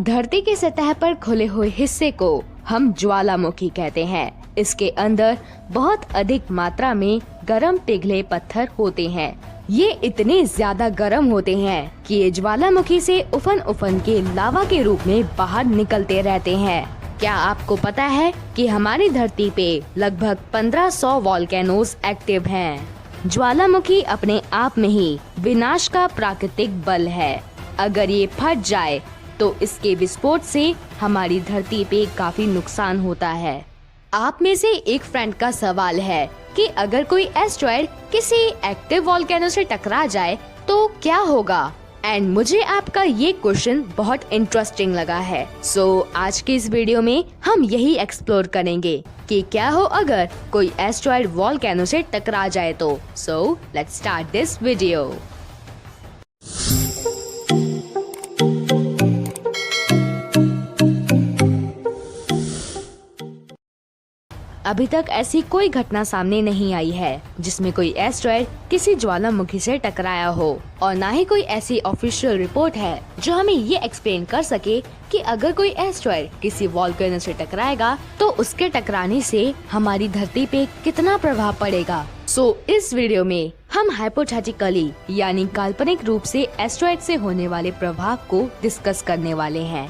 धरती की सतह पर खुले हुए हिस्से को हम ज्वालामुखी कहते हैं। इसके अंदर बहुत अधिक मात्रा में गर्म पिघले पत्थर होते हैं। ये इतने ज्यादा गर्म होते हैं कि ये ज्वालामुखी से उफन के लावा के रूप में बाहर निकलते रहते हैं। क्या आपको पता है कि हमारी धरती पे लगभग 1500 वॉल्केनोज एक्टिव हैं। ज्वालामुखी अपने आप में ही विनाश का प्राकृतिक बल है। अगर ये फट जाए तो इसके विस्फोट से हमारी धरती पे काफी नुकसान होता है। आप में से एक फ्रेंड का सवाल है कि अगर कोई एस्टेरॉयड किसी एक्टिव वॉल्केनो से टकरा जाए तो क्या होगा, एंड मुझे आपका ये क्वेश्चन बहुत इंटरेस्टिंग लगा है। सो आज के इस वीडियो में हम यही एक्सप्लोर करेंगे कि क्या हो अगर कोई एस्टेरॉयड वॉल्केनो से टकरा जाए तो। So let's start this video. अभी तक ऐसी कोई घटना सामने नहीं आई है जिसमें कोई एस्टेरॉयड किसी ज्वालामुखी से टकराया हो, और ना ही कोई ऐसी ऑफिशियल रिपोर्ट है जो हमें ये एक्सप्लेन कर सके कि अगर कोई एस्टेरॉयड किसी वॉल्केनो से टकराएगा तो उसके टकराने से हमारी धरती पे कितना प्रभाव पड़ेगा। सो इस वीडियो में हम हाइपोथेटिकली यानी काल्पनिक रूप से एस्टेरॉयड से होने वाले प्रभाव को डिस्कस करने वाले हैं।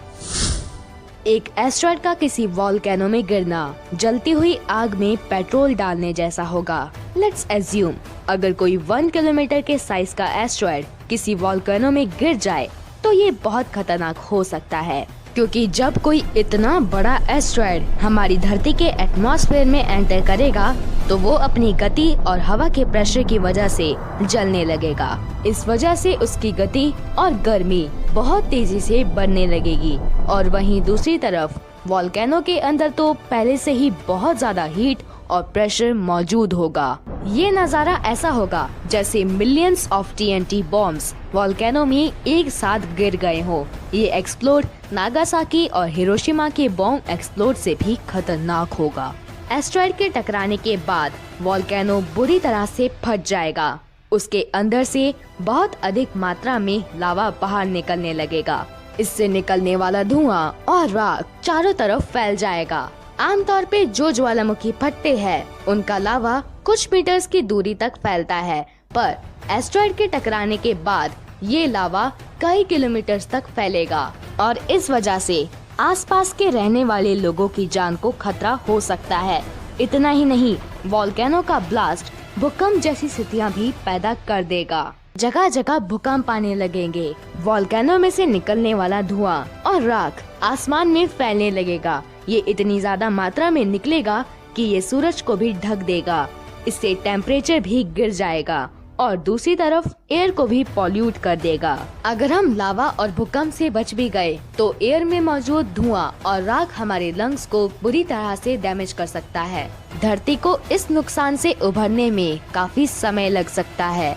एक एस्टेरॉयड का किसी वॉल्केनो में गिरना जलती हुई आग में पेट्रोल डालने जैसा होगा। लेट्स एज्यूम अगर कोई 1 किलोमीटर के साइज का एस्टेरॉयड किसी वॉल्केनो में गिर जाए तो ये बहुत खतरनाक हो सकता है, क्योंकि जब कोई इतना बड़ा एस्टेरॉयड हमारी धरती के एटमॉस्फेयर में एंटर करेगा तो वो अपनी गति और हवा के प्रेशर की वजह से जलने लगेगा। इस वजह से उसकी गति और गर्मी बहुत तेजी से बढ़ने लगेगी, और वहीं दूसरी तरफ वॉल्केनो के अंदर तो पहले से ही बहुत ज्यादा हीट और प्रेशर मौजूद होगा। ये नजारा ऐसा होगा जैसे millions of TNT bombs volcano में एक साथ गिर गए हो। ये एक्सप्लोड नागासाकी और हिरोशिमा के बॉम्ब एक्सप्लोड से भी खतरनाक होगा। एस्टेरॉयड के टकराने के बाद वॉल्केनो बुरी तरह से फट जाएगा। उसके अंदर से बहुत अधिक मात्रा में लावा बाहर निकलने लगेगा। इससे निकलने वाला धुआं और राख चारों तरफ फैल जाएगा। आमतौर पे जो ज्वालामुखी फटते हैं उनका लावा कुछ मीटर्स की दूरी तक फैलता है, पर एस्टेरॉयड के टकराने के बाद ये लावा कई किलोमीटर्स तक फैलेगा, और इस वजह से आसपास के रहने वाले लोगों की जान को खतरा हो सकता है। इतना ही नहीं, वॉल्केनो का ब्लास्ट भूकंप जैसी स्थितियाँ भी पैदा कर देगा। जगह जगह भूकंप आने लगेंगे। वॉल्केनो में से निकलने वाला धुआं और राख आसमान में फैलने लगेगा। ये इतनी ज्यादा मात्रा में निकलेगा कि ये सूरज को भी ढक देगा। इससे टेम्परेचर भी गिर जाएगा और दूसरी तरफ एयर को भी पॉल्यूट कर देगा। अगर हम लावा और भूकंप से बच भी गए तो एयर में मौजूद धुआं और राख हमारे लंग्स को बुरी तरह से डैमेज कर सकता है। धरती को इस नुकसान से उभरने में काफी समय लग सकता है।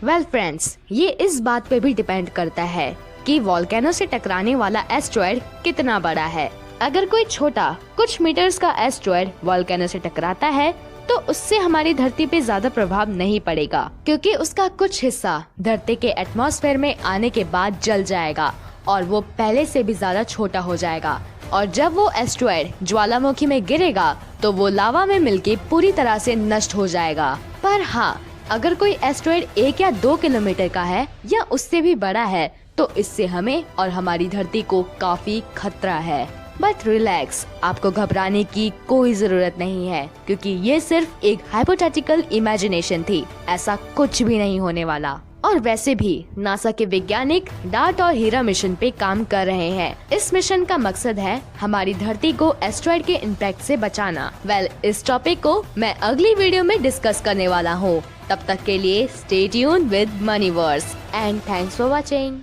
वेल फ्रेंड्स, ये इस बात पे भी डिपेंड करता है कि वॉल्केनो से टकराने वाला एस्टेरॉयड कितना बड़ा है। अगर कोई छोटा कुछ मीटर्स का एस्टेरॉयड वॉल्केनो से टकराता है तो उससे हमारी धरती पे ज्यादा प्रभाव नहीं पड़ेगा, क्योंकि उसका कुछ हिस्सा धरती के एटमॉस्फेयर में आने के बाद जल जाएगा और वो पहले से भी ज्यादा छोटा हो जाएगा। और जब वो एस्टेरॉयड ज्वालामुखी में गिरेगा तो वो लावा में मिलके पूरी तरह से नष्ट हो जाएगा। पर हाँ, अगर कोई एस्टेरॉयड 1 या 2 किलोमीटर का है या उससे भी बड़ा है तो इससे हमें और हमारी धरती को काफी खतरा है। बट रिलैक्स, आपको घबराने की कोई जरूरत नहीं है, क्योंकि ये सिर्फ एक हाइपोथेटिकल इमेजिनेशन थी। ऐसा कुछ भी नहीं होने वाला। और वैसे भी नासा के वैज्ञानिक डार्ट और हीरा मिशन पे काम कर रहे हैं। इस मिशन का मकसद है हमारी धरती को एस्टेरॉयड के इम्पैक्ट से बचाना। वेल, इस टॉपिक को मैं अगली वीडियो में डिस्कस करने वाला हूँ। तब तक के लिए stay tuned with Moneyverse and thanks for watching.